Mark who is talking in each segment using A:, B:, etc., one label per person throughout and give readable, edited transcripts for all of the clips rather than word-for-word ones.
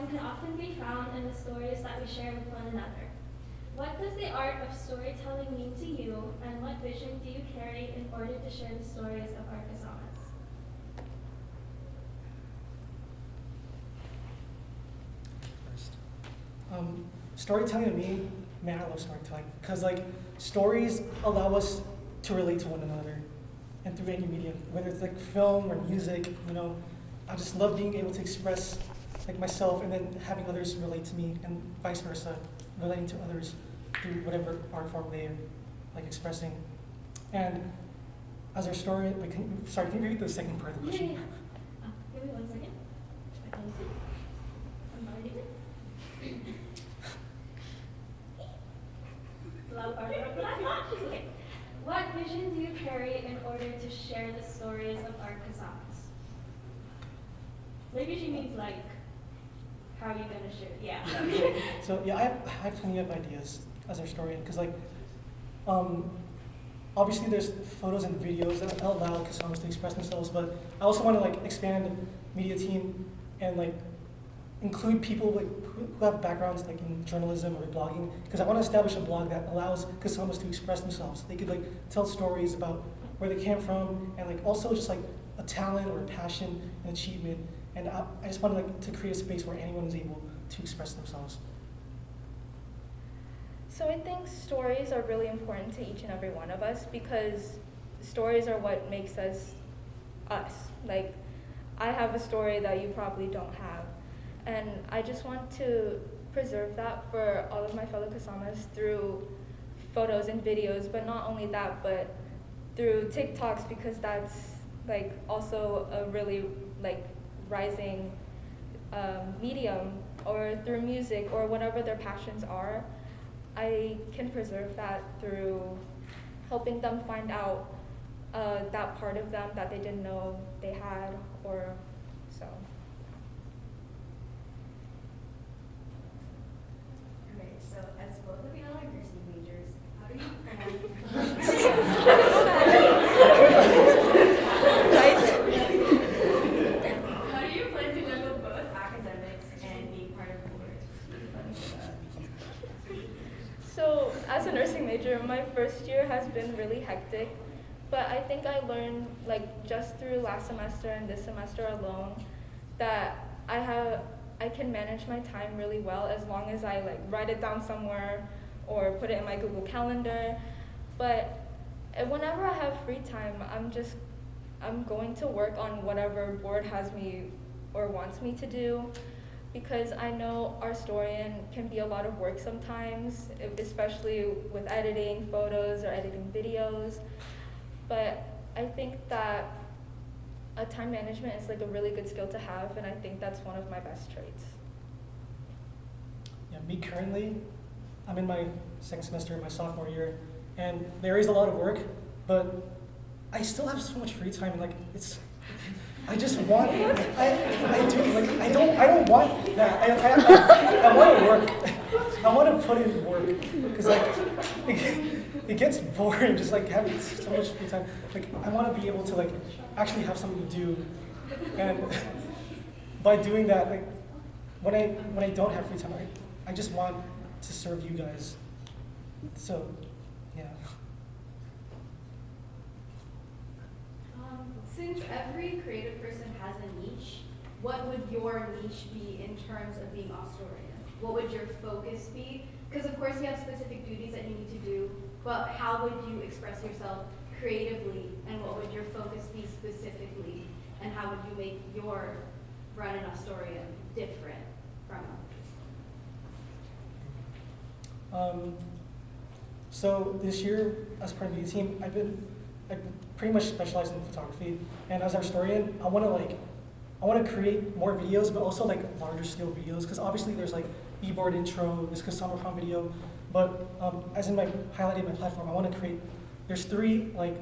A: wisdom can often be found in the stories that we share with one another. What does the art of storytelling mean to you, and what vision do you carry in order to share the stories of our kasamas?
B: First. Storytelling to me, man, I love storytelling. Because like stories allow us to relate to one another and through any medium, whether it's like film or music, I just love being able to express like myself and then having others relate to me and vice versa, relating to others through whatever art form they are like expressing. And as our story, like, can you repeat the second part of the question?
A: Yeah. Give me 1 second. I can see. I'm not reading it. It's a lot harder than I thought. Okay. What vision do you carry in order to share the stories of our kasamas? Maybe she means like, how are you gonna share it? Yeah.
B: So yeah, I have plenty of ideas as our historian, because like, obviously there's photos and videos that allow kasamas to express themselves, but I also want to like expand the media team and like include people like who have backgrounds like in journalism or blogging, because I want to establish a blog that allows kasamas to express themselves. They could like tell stories about where they came from and like also just like a talent or a passion and achievement. And I just want like to create a space where anyone is able to express themselves.
C: So I think stories are really important to each and every one of us, because stories are what makes us us. Like, I have a story that you probably don't have. And I just want to preserve that for all of my fellow kasamas through photos and videos, but not only that, but through TikToks, because that's like also a really like rising medium, or through music or whatever their passions are. I can preserve that through helping them find out that part of them that they didn't know they had, or so.
D: Okay, so as both of y'all are nursing majors, how do you how do you plan to juggle both academics and being part of boards?
C: So as a nursing major, my first year has been really hectic, but I think I learned like just through last semester and this semester alone that I can manage my time really well as long as I like write it down somewhere or put it in my Google Calendar. But whenever I have free time, I'm going to work on whatever board has me or wants me to do, because I know Ourstorian can be a lot of work sometimes, especially with editing photos or editing videos. But I think that time management is like a really good skill to have, and I think that's one of my best traits.
B: Yeah, me currently, I'm in my second semester, my sophomore year, and there is a lot of work, but I still have so much free time, and like I just want, I don't want that. I want to work. I want to put in work, because like it gets boring just like having so much free time. Like I want to be able to like actually have something to do, and by doing that, like when I don't have free time, I just want to serve you guys. So, yeah.
D: Since every creative person has a niche, what would your niche be in terms of being Ourstorian? What would your focus be? Because of course you have specific duties that you need to do, but how would you express yourself creatively, and what would your focus be specifically, and how would you make your run in Ourstorian different from others?
B: So this year, as part of the team, I pretty much specialized in photography, and as our historian, I want to create more videos, but also like larger scale videos, because obviously there's like e-board intro, this Kasama Prom video, but as in my highlighting my platform, I want to create. There's 3 like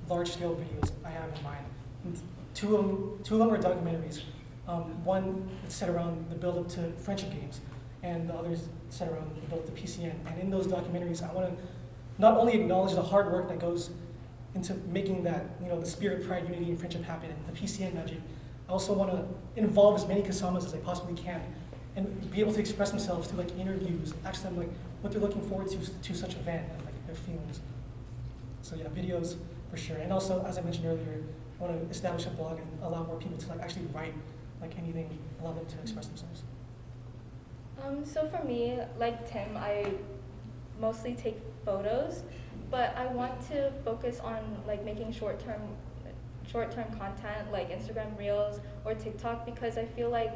B: large scale videos I have in mind. And two of them are documentaries. One is set around the build up to friendship games, and the other is set around the build up to PCN. And in those documentaries, I want to not only acknowledge the hard work that goes into making that, the spirit, pride, unity, and friendship happen, and the PCN magic. I also want to involve as many kasamas as I possibly can and be able to express themselves through like interviews, ask them like what they're looking forward to such event and like their feelings. So yeah, videos for sure. And also, as I mentioned earlier, I want to establish a blog and allow more people to like actually write like anything, allow them to express themselves.
C: So for me, like Tim, I mostly take photos, but I want to focus on like making short-term content like Instagram Reels or TikTok, because I feel like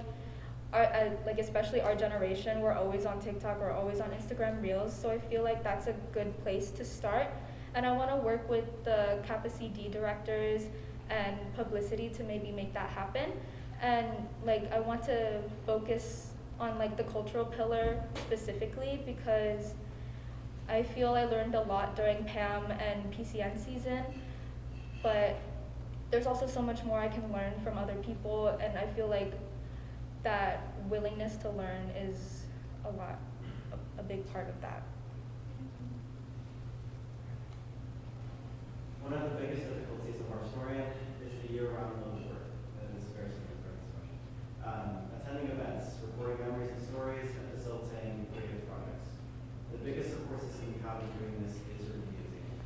C: like especially our generation, we're always on TikTok or always on Instagram Reels, so I feel like that's a good place to start. And I want to work with the Kappa CD directors and publicity to maybe make that happen. And like I want to focus on like the cultural pillar specifically, because I feel I learned a lot during PAM and PCN season, but there's also so much more I can learn from other people, and I feel like that willingness to learn is a big part of that.
E: One of the biggest difficulties of Ourstorian is the year-round load work that is very significant for this question. Attending events, recording memories and stories, and facilitating creative projects. The biggest support system you have in doing this is your media team.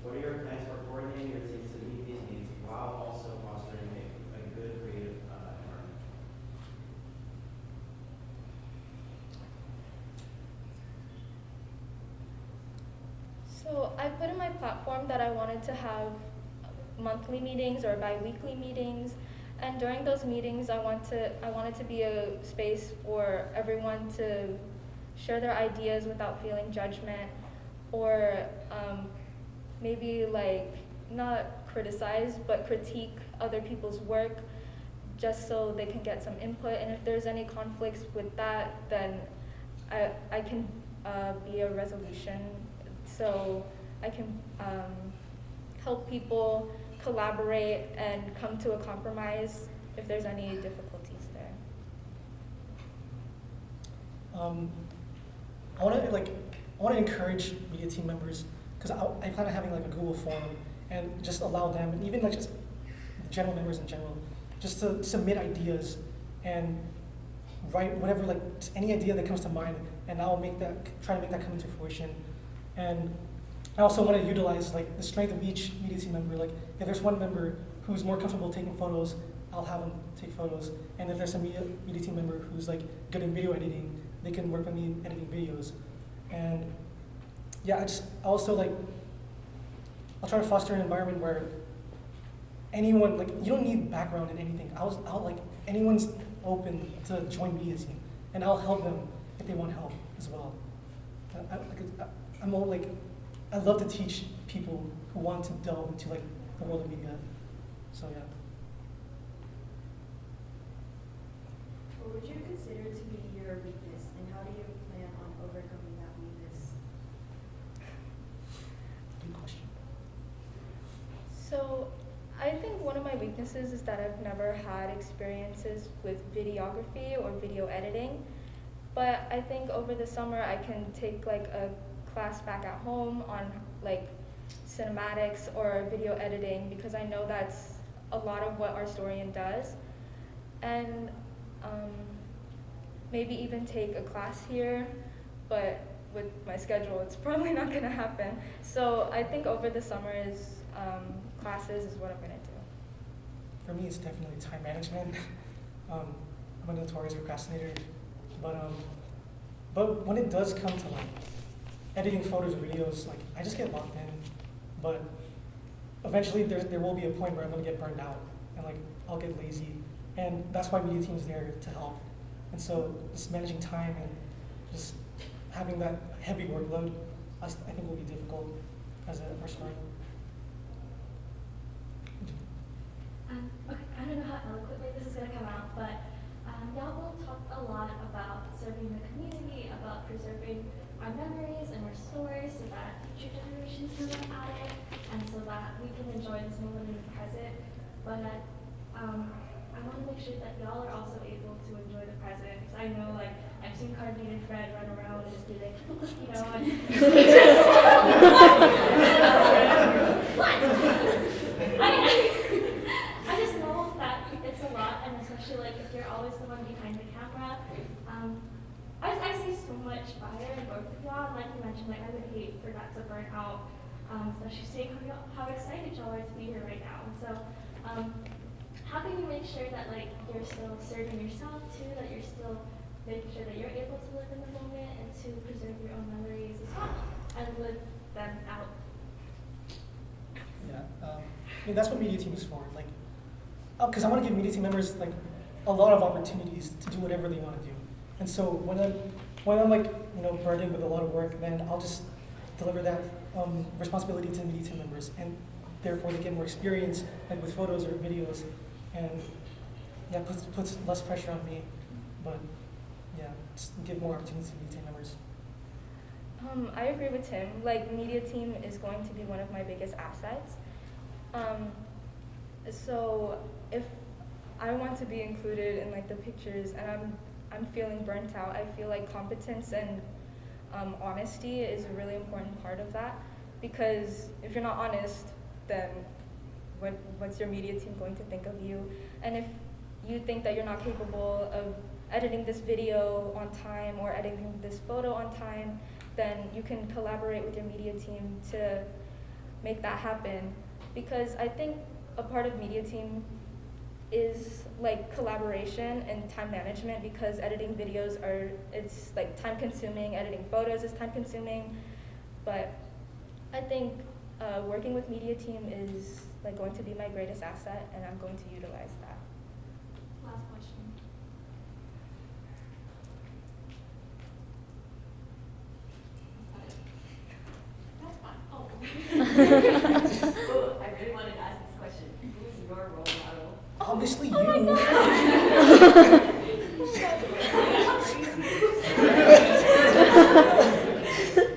E: What are your plans for coordinating your team to meet these needs while also fostering a good creative environment?
C: So I put in my platform that I wanted to have monthly meetings or bi-weekly meetings, and during those meetings I wanted to be a space for everyone to share their ideas without feeling judgment, or maybe like not criticize but critique other people's work just so they can get some input, and if there's any conflicts with that, then I can be a resolution, so I can help people collaborate and come to a compromise if there's any difficulties there.
B: I want to encourage media team members, because I plan on having like a Google form and just allow them, and even like just general members in general, just to submit ideas and write whatever, like just any idea that comes to mind, and I'll try to make that come into fruition. And I also want to utilize like the strength of each media team member. Like if there's one member who's more comfortable taking photos, I'll have them take photos. And if there's a media team member who's like good in video editing, they can work with me in editing videos. And yeah, I'll try to foster an environment where anyone, like you don't need background in anything. I'll like anyone's open to join media team, and I'll help them if they want help as well. I love to teach people who want to delve into like the world of media. So yeah.
F: What would you consider to be your weakness, and how do you plan on overcoming that weakness?
B: Good question.
C: So I think one of my weaknesses is that I've never had experiences with videography or video editing, but I think over the summer I can take like a class back at home on like cinematics or video editing, because I know that's a lot of what Ourstorian does, and maybe even take a class here, but with my schedule it's probably not going to happen. So I think over the summer classes is what I'm going to do.
B: For me, it's definitely time management. I'm a notorious procrastinator, but when it does come to like editing photos or videos, like I just get locked in. But eventually, there will be a point where I'm gonna get burned out, and like I'll get lazy, and that's why media team is there to help. And so, just managing time and just having that heavy workload, I think will be difficult as a person.
A: Okay, I don't know how eloquently this is going to come out, but y'all both talked a lot about serving the community, about preserving our memories and our stories so that future generations can learn about it, and so that we can enjoy this moment in the present. But I want to make sure that y'all are also able to enjoy the present. Because I know, like, I've seen Carney and Fred run around and just be like, you know, and what? I just know that it's a lot, and especially especially like if you're always the one behind the camera. I see so much fire in both of y'all. Like you mentioned, like I would hate for that to burn out, especially seeing how excited y'all are to be here right now. And so, how can you make sure that like you're still serving yourself too, that you're still making sure that you're able to live in the moment and to preserve your own memories as well and live them out?
B: Yeah, I mean that's what media team is for. Like, because I want to give media team members like a lot of opportunities to do whatever they want to do. And so when I'm like burdened with a lot of work, then I'll just deliver that responsibility to the media team members, and therefore they get more experience like with photos or videos, and yeah, puts less pressure on me. But yeah, just give more opportunities to media team members.
C: I agree with Tim. Like, media team is going to be one of my biggest assets. So if I want to be included in like the pictures and I'm feeling burnt out, I feel like competence and honesty is a really important part of that, because if you're not honest, then what's your media team going to think of you? And if you think that you're not capable of editing this video on time or editing this photo on time, then you can collaborate with your media team to make that happen. Because I think a part of media team is like collaboration and time management, because editing videos it's like time consuming, editing photos is time consuming. But I think working with media team is like going to be my greatest asset, and I'm going to utilize that.
A: Last question.
F: That's fine. Oh. Oh, I really wanted to ask this question. Who's your role model?
B: Obviously
A: Oh my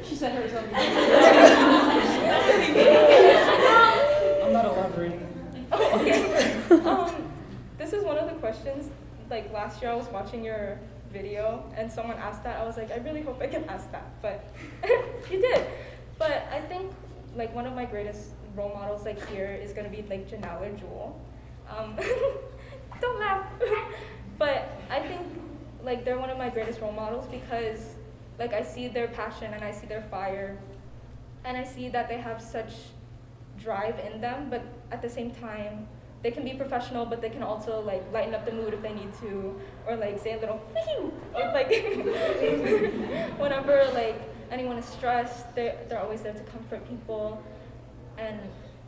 F: She said hers on
B: I'm not elaborating.
C: This is one of the questions. Like last year I was watching your video and someone asked that. I was like, I really hope I can ask that, but you did. But I think like one of my greatest role models like here is gonna be like Janelle or Jewel. Don't laugh. But I think like they're one of my greatest role models, because like I see their passion and I see their fire, and I see that they have such drive in them, but at the same time they can be professional, but they can also like lighten up the mood if they need to, or like say a little or like whenever like anyone is stressed, they're always there to comfort people. And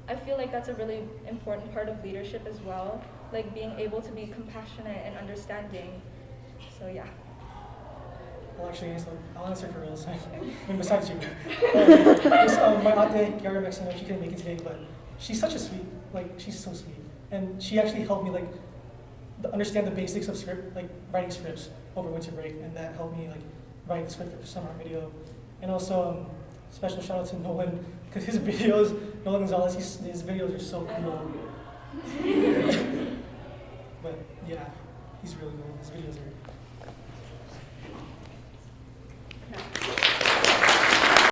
C: I feel like that's a really important part of leadership as well, like being able to be compassionate and understanding. So yeah.
B: Well, actually, I'll answer for real. So, I mean, besides you, my aunt Yara Maximo, she couldn't make it today, but she's such a sweet, like she's so sweet, and she actually helped me like understand the basics of script, like writing scripts over winter break, and that helped me like write the script for summer video. And also, special shout out to Nolan, because his videos, Nolan Gonzalez, his videos are so cool.